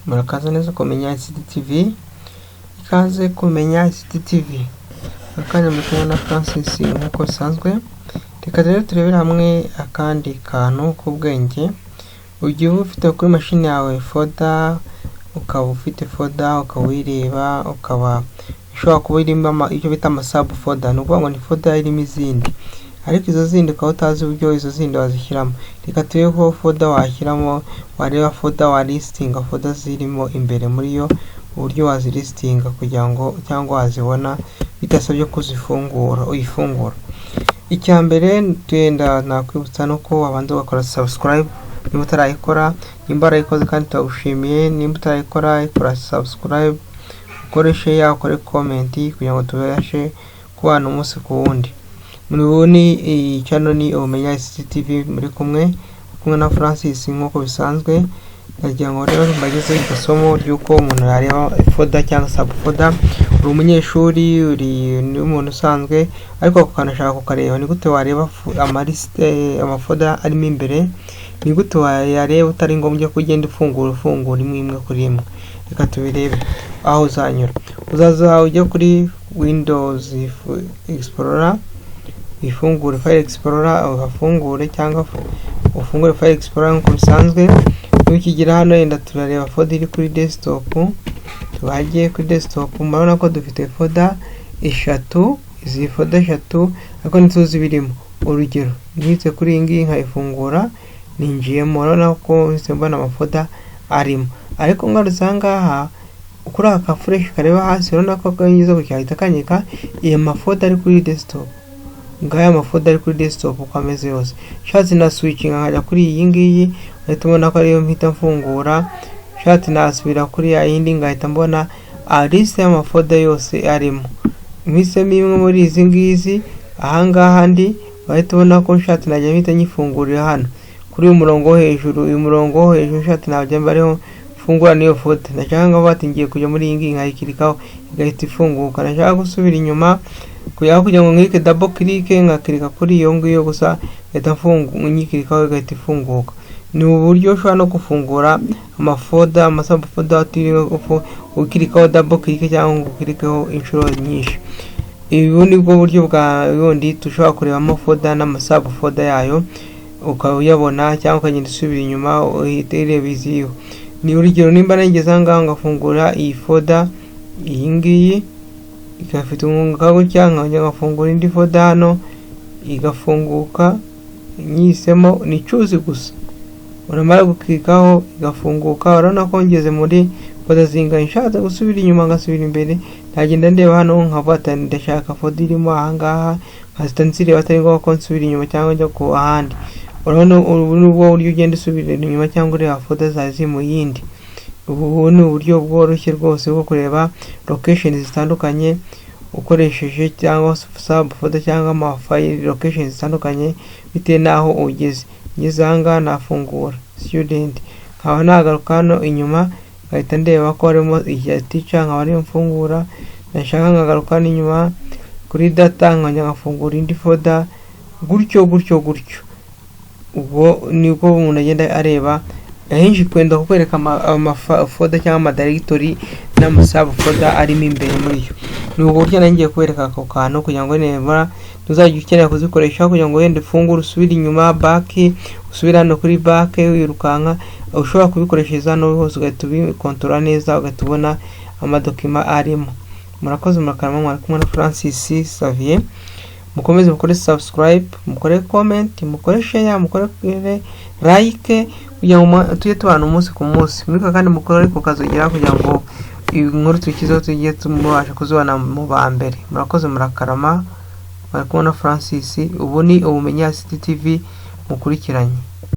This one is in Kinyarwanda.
Murakaza neza kumenya ICT TV, ikaze kumenya ICT TV. Akanya mukanya na Francis nkuko bisanzwe. Reka rero turebera hamwe akandi kantu k'ubwenge. Ugiye ufite kuri machine yawe folder, ukaba ufite folder ukawireba, ukaba ushobora kuba irimo icyo bita ama sub folder, nuko ngo ni folder irimo izindi. Ariko izo zindi ukaba utazi uburyo izo zindi wazishyiramo. Reka turebe ko folder washyiramo, wareba folder wa listing folder zirimo imbere muri yo, uburyo wazilistinga kugira ngo cyangwa wazibona bitasabye kuzifungura uyifungura. Icyambere twenda nakwibutsa nuko wabanza ugakora subscribe nimba utarayikora, nimba arayikoze kandi tawushimiye, nimba utarayikora ikora subscribe, ukore share, ukore comment kugira ngo tubashe kubana umunsi ku wundi. Muriboni channel ni Umenya ICT TV, muri kumwe na Francis nkuko bisanzwe. Nagira ngo rero mbageze isomo ryuko umuntu yareba folder cyangwa sub folder. Uri umunyeshuri, uri n'umuntu usanzwe, ariko ukanashaka kukareba ni gute wareba amaliste amafolder arimo imbere, ni gute wareba utari ngombwa kugenda ufungura imwe kuri imwe. Reka tubirebe aho uzanyura. Uzaza ujye kuri Windows Explorer, ifungure File Explorer, ugafungure cyangwa ufungure File Explorer nkuko bisanzwe. Tukigira hano yenda turareba folder iri kuri desktop. Tubagiye kuri desktop, murabona ko dufite folder eshatu, izi folder eshatu ariko nituzi birimo. Urugero ngitse kuri ingi nkayifungura, ninjiyemo, murabona ko mbona amafolder arimo. Ariko ngarusanga aha ukuri aka fresh kareba hasi, urabona ko kanyiza kucyahita kanyika iyo mafolder ari kuri desktop. Ngaya amafolder ari kuri desktop uko ameze yose. Shatse na switching nkajya kuri iyi ngiyi, ahita mbona ko ariyo mpita mfungura. Shatse nasubira kuri ya yindi ngahita mbona list y'amafolder yose arimo. Mise mimwe muri izi ngizi ahangaha ndi, bahita ubona ko shatse najya mpita nyifungurira hano kuri uyu murongo hejuru. Uyu murongo hejuru shatse najya mbariho fungura niyo folder. Nashaka bati ngiye kujya muri iyi ngiyi nkayikirikaho igahita ifunguka. Nashaka gusubira inyuma kugira ngo nkike double click ngakirika kuri iyo ngiyo gusa ngahita nyikirikaho igahita ifunguka. Ni uburyo ushobora no gufungura amafolder amasub folder atiriwe ukirikaho double click cyangwa ukirikaho inshuro nyinshi. Ibi ni bwo buryo bwa bundi tushobora kurebamo folder n'amasub folder yayo ukayabona, cyangwa ukagenda usubira inyuma uhitereba iziyo. Ni urugero nimba nageze ngaho ngafungura iyi folder iyi ngiyi igafite umwuka gutya, ngafungura indi folder hano igafunguka, nyisemo ni choose gusa, uramara gukikaho igafunguka. Urabona ko ngeze muri folder zinga. Nshatse gusubira inyuma ngasubira imbere, ntagenda ndeba hano nkavata ndashaka folder irimo ahangaha, nkazitansire batari ngo ko nsubira inyuma cyangwa njya ku ahandi. Urabona ubu ni bwo buryo ugenda usubira inyuma cyangwa ureba folder zazi mu yindi. Ubu ni uburyo bworoshye rwose bwo kureba locations zitandukanye ukoresheje cyangwa sub folder cyangwa ama file locations zitandukanye bitewe naho ugeze. Ngeze ahangaha nafungura student, nkaba nagaruka hano inyuma ngahita ndeba ko harimo iya teacher, nkaba ari mfungura. Nashaka ngagaruka inyuma kuri data nkajya ngafungura indi folder, gutyo. Ubwo niko umuntu agenda areba. Ahenshi kwenda kukwereka amafolder cyangwa amadirectory n'amasub folder arimo imbere muri yo. Ni uburyo nangiye kwereka ako kantu kugira ngo nemera tuzajya ukenera kuzikoresha kugira ngo wende fungura usubira inyuma back, usubira hano kuri back wirukanka. Ushobora kubikoresha hano hose ugahita ubikontrola neza, ugatubona amadokima arimo. Murakoze murakarama, mwari kumwe na Francis Xavier. Mukomeze mukore subscribe, mukore comment, mukore share, mukore like kugira ngo tujye tubana umunsi ku munsi. Muri kandi mukore ku kazogera kugira ngo inkuru tukizo tujye tumubasha kuzibana mu ba mbere. Murakoze murakarama, mwari kumwe na Francis. Ubu ni Umenya ICT TV mukurikiranye.